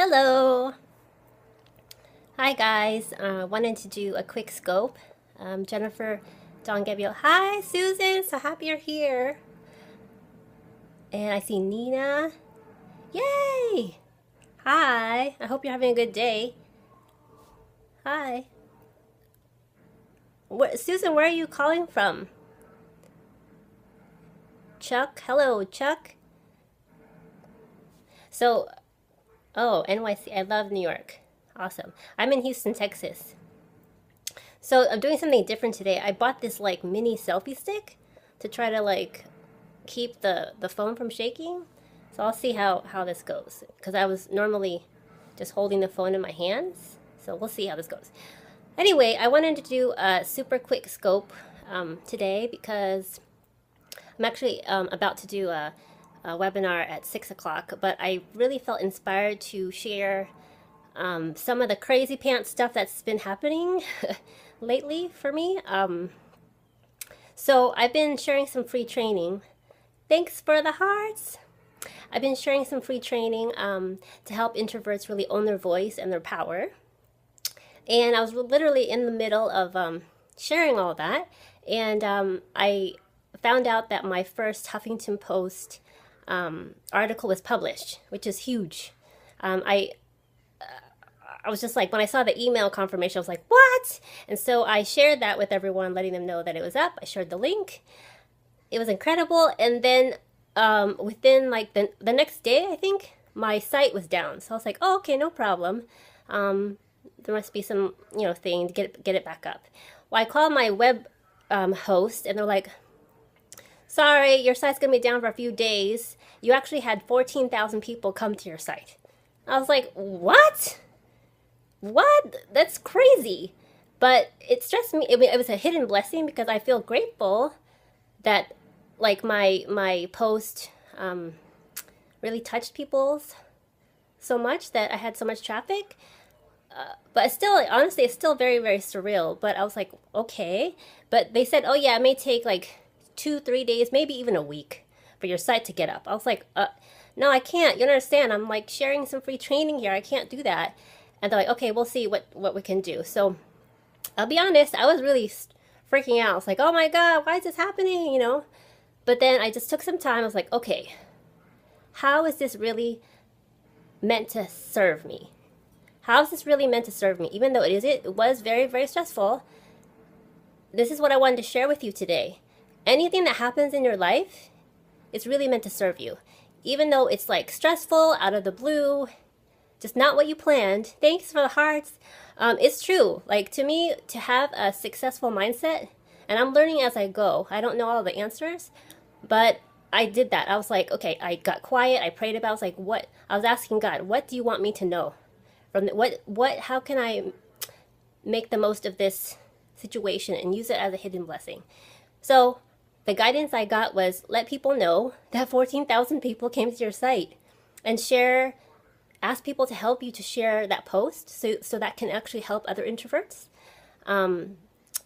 Hello. Hi guys. Wanted to do a quick scope. Jennifer, Don Gabriel. Hi Susan. So happy you're here. And I see Nina. Yay. Hi. I hope you're having a good day. Hi. Susan, where are you calling from? Chuck. Hello, Chuck. So, oh, NYC. I love New York. Awesome. I'm in Houston, Texas. So I'm doing something different today. I bought this like mini selfie stick to try to like keep the phone from shaking. So I'll see how this goes because I was normally just holding the phone in my hands. So we'll see how this goes. Anyway, I wanted to do a super quick scope today because I'm actually about to do a webinar at 6 o'clock, but I really felt inspired to share some of the crazy pants stuff that's been happening lately for me. So I've been sharing some free training. Thanks for the hearts. I've been sharing some free training to help introverts really own their voice and their power. And I was literally in the middle of sharing all that. And I found out that my first Huffington Post article was published, which is huge. I was just like, when I saw the email confirmation, I was like, what? And so I shared that with everyone, letting them know that it was up. I shared the link. It was incredible. And then within like the next day, I think, my site was down. So I was like, oh, okay, no problem. There must be some, thing to get it back up. Well, I called my web host, and they're like, sorry, your site's going to be down for a few days. You actually had 14,000 people come to your site. I was like, what? What? That's crazy. But it stressed me. It was a hidden blessing because I feel grateful that like my post really touched people so much that I had so much traffic. But still, honestly, it's still very, very surreal. But I was like, okay. But they said, oh yeah, it may take like 2-3 days, maybe even a week for your site to get up. I was like, no, I can't. You don't understand. I'm like sharing some free training here. I can't do that. And they're like, okay, we'll see what we can do. So I'll be honest, I was really freaking out. I was like, oh my God, why is this happening? But then I just took some time. I was like, okay, how is this really meant to serve me? How is this really meant to serve me? Even though it was very, very stressful, this is what I wanted to share with you today. Anything that happens in your life, it's really meant to serve you. Even though it's like stressful, out of the blue, just not what you planned. Thanks for the hearts. It's true. Like, to me, to have a successful mindset, and I'm learning as I go. I don't know all the answers, but I did that. I was like, okay, I got quiet. I prayed about it. I was like, what? I was asking God, what do you want me to know? How can I make the most of this situation and use it as a hidden blessing? So the guidance I got was let people know that 14,000 people came to your site and ask people to help you to share that post so that can actually help other introverts.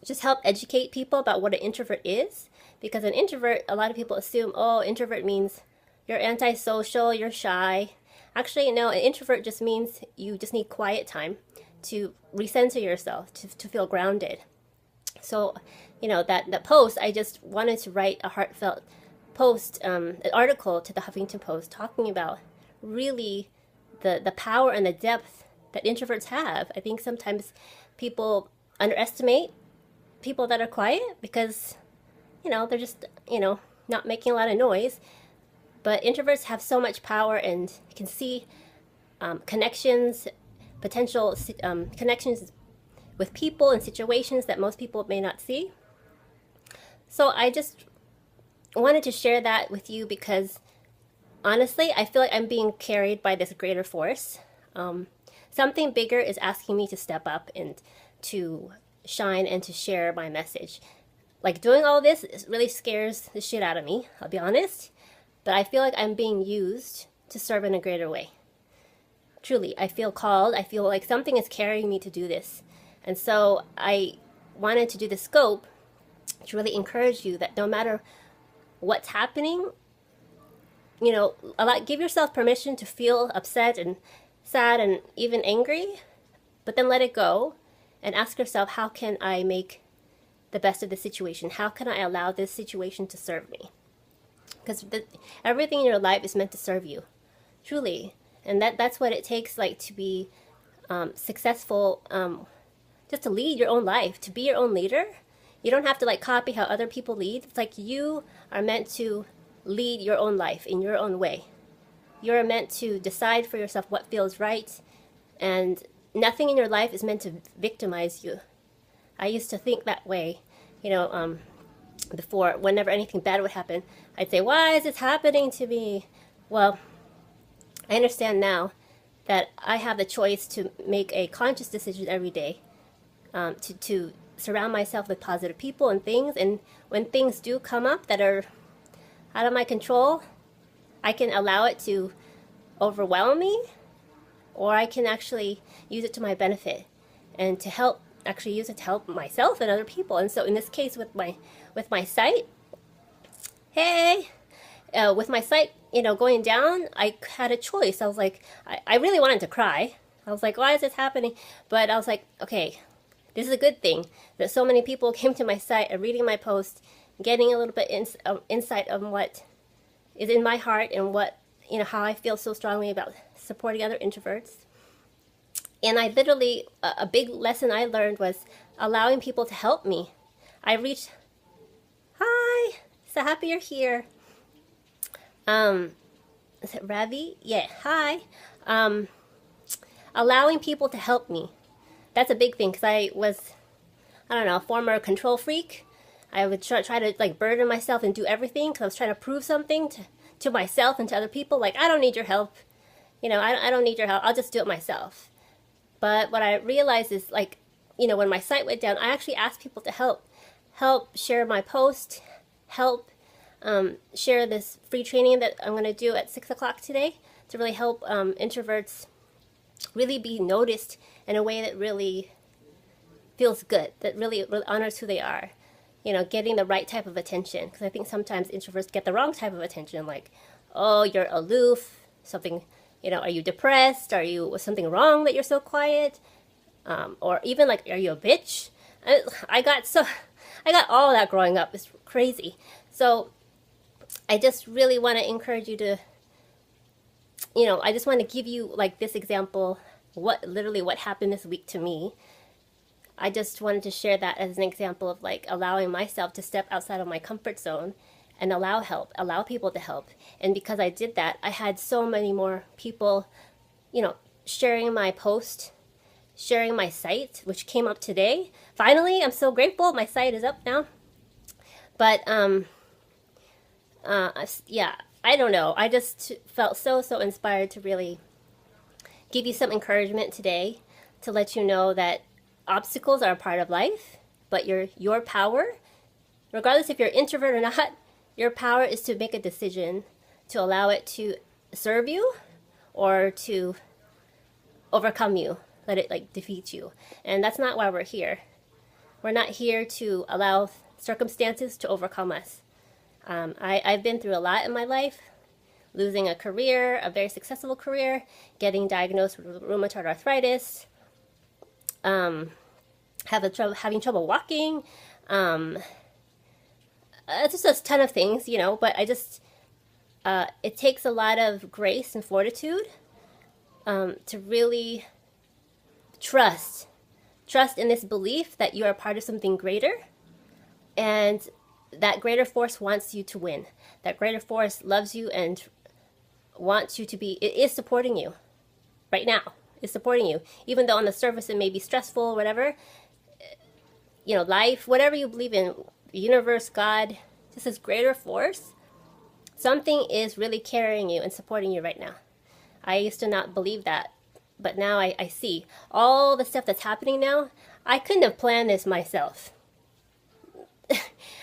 Just help educate people about what an introvert is. Because an introvert, a lot of people assume, oh, introvert means you're antisocial, you're shy. Actually, no, an introvert just means you just need quiet time to recenter yourself, to feel grounded. So, that post, I just wanted to write a heartfelt post, an article to the Huffington Post talking about really the power and the depth that introverts have. I think sometimes people underestimate people that are quiet because, they're just, not making a lot of noise. But introverts have so much power and can see connections, potential connections with people and situations that most people may not see. So I just wanted to share that with you because honestly, I feel like I'm being carried by this greater force. Something bigger is asking me to step up and to shine and to share my message. Like, doing all this really scares the shit out of me, I'll be honest. But I feel like I'm being used to serve in a greater way. Truly, I feel called. I feel like something is carrying me to do this. And so I wanted to do the scope to really encourage you that no matter what's happening, give yourself permission to feel upset and sad and even angry, but then let it go and ask yourself, how can I make the best of the situation? How can I allow this situation to serve me? Because everything in your life is meant to serve you, truly. And that's what it takes, like, to be successful, just to lead your own life, to be your own leader. You don't have to like copy how other people lead. It's like you are meant to lead your own life in your own way. You're meant to decide for yourself what feels right, and nothing in your life is meant to victimize you. I used to think that way, before. Whenever anything bad would happen, I'd say, why is this happening to me? Well, I understand now that I have the choice to make a conscious decision every day, to surround myself with positive people and things. And when things do come up that are out of my control, I can allow it to overwhelm me, or I can actually use it to my benefit and to help, actually use it to help myself and other people. And so in this case, with my sight, with my sight, going down, I had a choice. I was like, I really wanted to cry. I was like, why is this happening? But I was like, okay, this is a good thing that so many people came to my site and reading my post, getting a little bit insight on what is in my heart and what, how I feel so strongly about supporting other introverts. And I literally, a big lesson I learned was allowing people to help me. I reached, hi, so happy you're here. Is it Ravi? Yeah, hi. Allowing people to help me. That's a big thing, because I was, a former control freak. I would try to like burden myself and do everything because I was trying to prove something to myself and to other people. Like, I don't need your help. I don't need your help. I'll just do it myself. But what I realized is, like, when my site went down, I actually asked people to help share my post, help share this free training that I'm going to do at 6 o'clock today to really help introverts really be noticed in a way that really feels good, that really honors who they are. Getting the right type of attention. Because I think sometimes introverts get the wrong type of attention, like, oh, you're aloof, something, are you depressed? Was something wrong that you're so quiet? Or even like, are you a bitch? I got all that growing up. It's crazy. So I just really want to encourage you to, I just want to give you like this example, what happened this week to me. I just wanted to share that as an example of like allowing myself to step outside of my comfort zone and allow people to help. And because I did that, I had so many more people, sharing my post, sharing my site, which came up today. Finally, I'm so grateful. My site is up now. But, yeah, I don't know. I just felt so inspired to really give you some encouragement today, to let you know that obstacles are a part of life, but your power, regardless if you're an introvert or not, your power is to make a decision to allow it to serve you or to overcome you, let it like defeat you. And that's not why we're here. We're not here to allow circumstances to overcome us. I've been through a lot in my life, losing a career, a very successful career, getting diagnosed with rheumatoid arthritis, having trouble walking, just a ton of things, but I just, it takes a lot of grace and fortitude, to really trust in this belief that you are part of something greater, and that greater force wants you to win. That greater force loves you and wants you to be, it is supporting you right now. It's supporting you, even though on the surface it may be stressful, whatever, life, whatever you believe in, universe, God, just this greater force, something is really carrying you and supporting you right now. I used to not believe that, but now I see all the stuff that's happening now. I couldn't have planned this myself.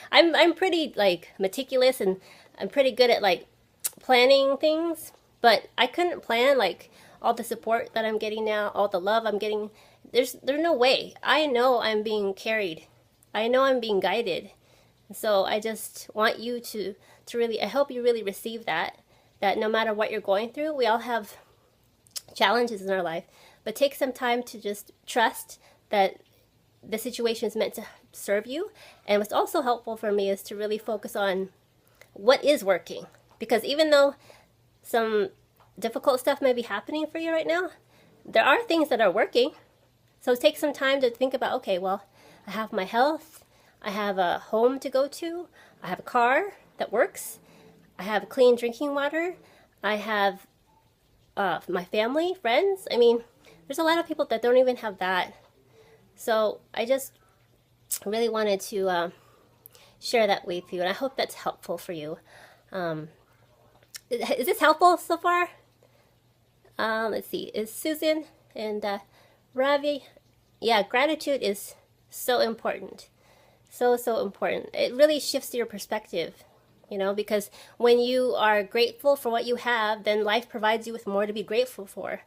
I'm pretty like meticulous, and I'm pretty good at like planning things, but I couldn't plan like all the support that I'm getting now, all the love I'm getting. There's no way. I know I'm being carried. I know I'm being guided. So I just want you to really, I hope you really receive that no matter what you're going through, we all have challenges in our life, but take some time to just trust that the situation is meant to serve you. And what's also helpful for me is to really focus on what is working. Because even though some difficult stuff may be happening for you right now, there are things that are working. So take some time to think about, okay, well, I have my health, I have a home to go to, I have a car that works, I have clean drinking water, I have my family, friends. I mean, there's a lot of people that don't even have that. So I just really wanted to share that with you, and I hope that's helpful for you. Is this helpful so far? Let's see. Is Susan and Ravi? Yeah, gratitude is so important. So important. It really shifts your perspective, you know, because when you are grateful for what you have, then life provides you with more to be grateful for.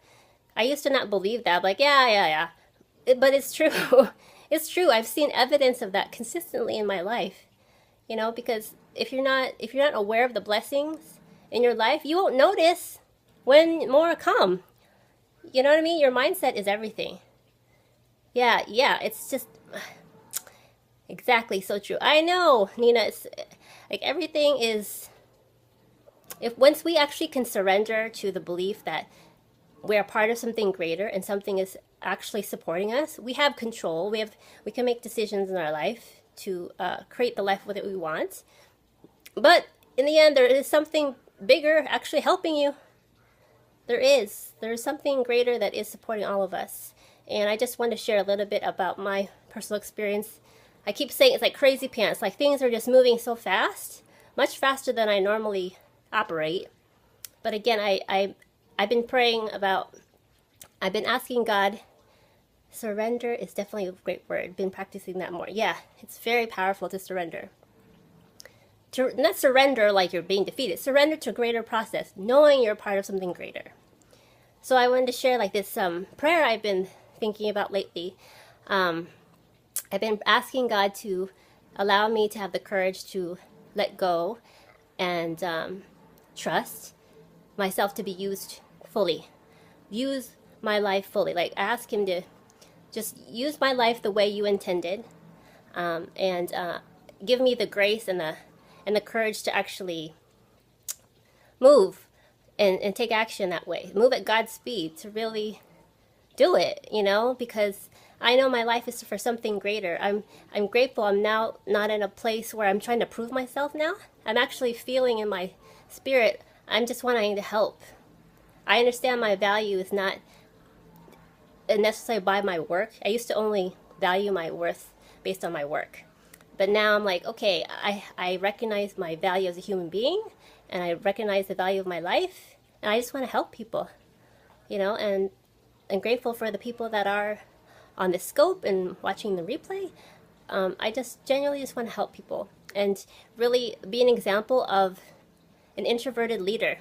I used to not believe that. Like, yeah. But it's true. It's true. I've seen evidence of that consistently in my life, you know, because if you're not aware of the blessings in your life, you won't notice when more come. You know what I mean? Your mindset is everything. Yeah, it's just exactly so true. I know, Nina, it's like everything is, if once we actually can surrender to the belief that we are part of something greater and something is actually supporting us, we have control. We can make decisions in our life to create the life that we want. But in the end, there is something bigger actually helping you. There's something greater that is supporting all of us. And I just want to share a little bit about my personal experience. I keep saying it's like crazy pants. Like things are just moving so fast, much faster than I normally operate. But again, I've been praying about, I've been asking God. Surrender is definitely a great word. Been practicing that more. Yeah, it's very powerful to surrender. To not surrender like you're being defeated. Surrender to a greater process, knowing you're part of something greater. So I wanted to share like this prayer I've been thinking about lately. I've been asking God to allow me to have the courage to let go and trust myself to be used fully. Use my life fully. Like ask Him to just use my life the way you intended, and give me the grace and the courage to actually move and take action that way. Move at God's speed to really do it, you know, because I know my life is for something greater. I'm grateful I'm now not in a place where I'm trying to prove myself now. I'm actually feeling in my spirit, I'm just wanting to help. I understand my value is not necessarily by my work. I used to only value my worth based on my work. But now I'm like, okay, I recognize my value as a human being, and I recognize the value of my life, and I just want to help people, you know, and I'm grateful for the people that are on the scope and watching the replay. I just genuinely just want to help people and really be an example of an introverted leader,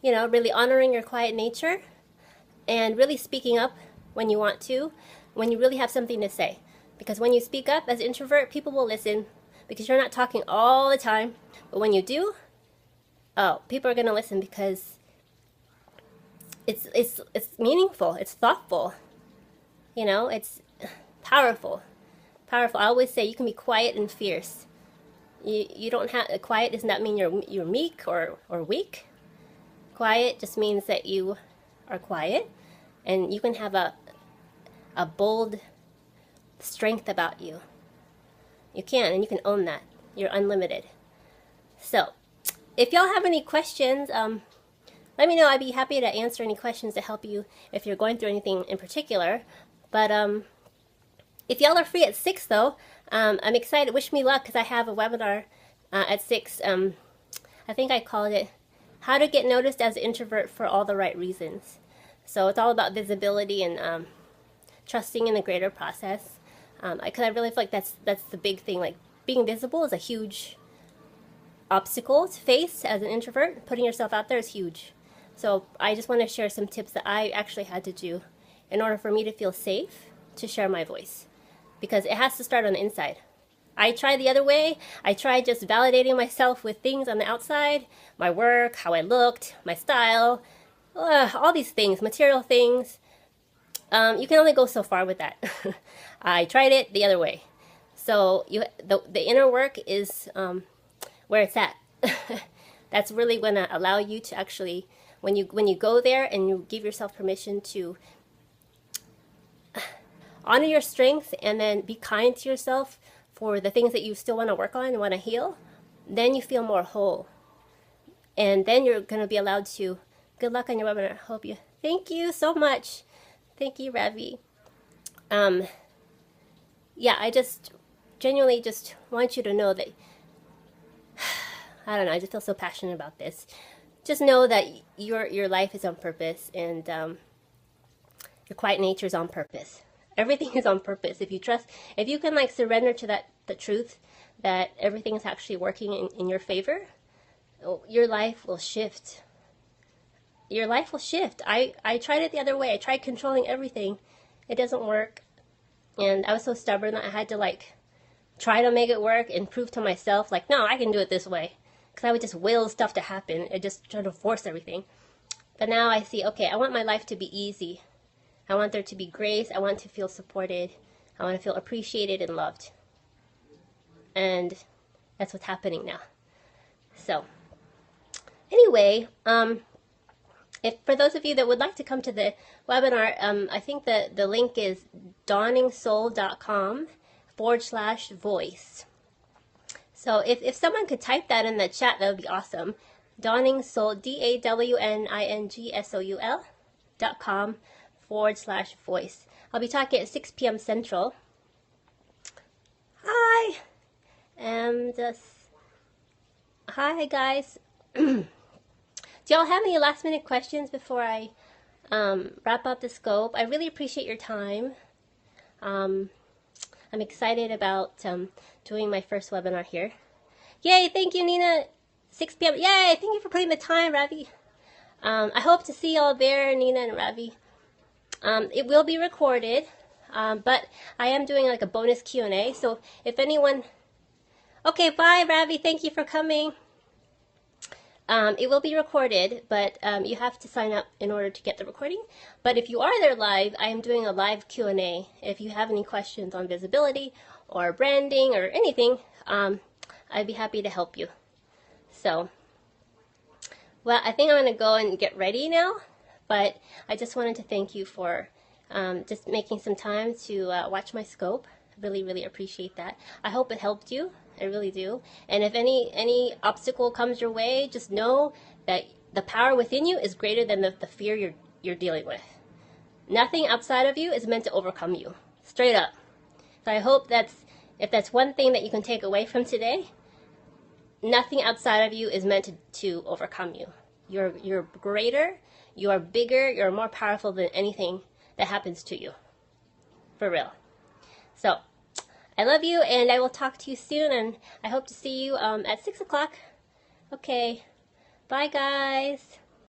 you know, really honoring your quiet nature and really speaking up when you want to, when you really have something to say. Because when you speak up as an introvert, people will listen because you're not talking all the time. But when you do, oh, people are going to listen because it's meaningful, it's thoughtful, you know, it's powerful. I always say you can be quiet and fierce. You don't have, quiet does not mean you're meek or weak. Quiet just means that you are quiet, and you can have a bold strength about you. You can, and you can own that. You're unlimited. So, if y'all have any questions, let me know. I'd be happy to answer any questions to help you if you're going through anything in particular. But if y'all are free at 6, though, I'm excited. Wish me luck because I have a webinar at 6. I think I called it How to Get Noticed as an Introvert for All the Right Reasons. So it's all about visibility and trusting in the greater process. Because I really feel like that's the big thing. Like being visible is a huge obstacle to face as an introvert. Putting yourself out there is huge. So I just want to share some tips that I actually had to do in order for me to feel safe to share my voice. Because it has to start on the inside. I tried the other way. I tried just validating myself with things on the outside, my work, how I looked, my style. all these things, material things. You can only go so far with that. I tried it the other way. So the inner work is where it's at. That's really going to allow you to actually, when you go there and you give yourself permission to honor your strengths and then be kind to yourself for the things that you still want to work on and want to heal, then you feel more whole. And then you're going to be allowed to, good luck on your webinar. Hope you, thank you so much. Thank you, Ravi. Yeah, I just genuinely just want you to know that, I don't know, I just feel so passionate about this. Just know that your life is on purpose, and your quiet nature is on purpose. Everything is on purpose. If you trust, if you can like surrender to the truth that everything is actually working in your favor, your life will shift. Your life will shift. I tried it the other way. I tried controlling everything. It doesn't work. And I was so stubborn that I had to like try to make it work and prove to myself like, no, I can do it this way. Because I would just will stuff to happen. I just try to force everything. But now I see, okay, I want my life to be easy. I want there to be grace. I want to feel supported. I want to feel appreciated and loved. And that's what's happening now. So anyway, if for those of you that would like to come to the webinar, I think the link is dawningsoul.com/voice. So if someone could type that in the chat, that would be awesome. Dawningsoul, DAWNINGSOUL.com/voice. I'll be talking at 6 p.m. Central. Hi, and hi guys. Do y'all have any last minute questions before I wrap up the scope? I really appreciate your time. I'm excited about doing my first webinar here. Yay, thank you, Nina. 6 p.m. Yay, thank you for putting the time, Ravi. I hope to see y'all there, Nina and Ravi. It will be recorded, but I am doing like a bonus Q&A. So if anyone... Okay, bye, Ravi. Thank you for coming. It will be recorded, but you have to sign up in order to get the recording. But if you are there live, I am doing a live Q&A. If you have any questions on visibility or branding or anything, I'd be happy to help you. So, well, I think I'm going to go and get ready now, but I just wanted to thank you for just making some time to watch my scope. Really, really appreciate that. I hope it helped you. I really do. And if any obstacle comes your way, just know that the power within you is greater than the fear you're dealing with. Nothing outside of you is meant to overcome you. Straight up. So I hope if that's one thing that you can take away from today, nothing outside of you is meant to overcome you. You're greater, you are bigger, you're more powerful than anything that happens to you. For real. So, I love you, and I will talk to you soon, and I hope to see you at 6 o'clock. Okay. Bye, guys.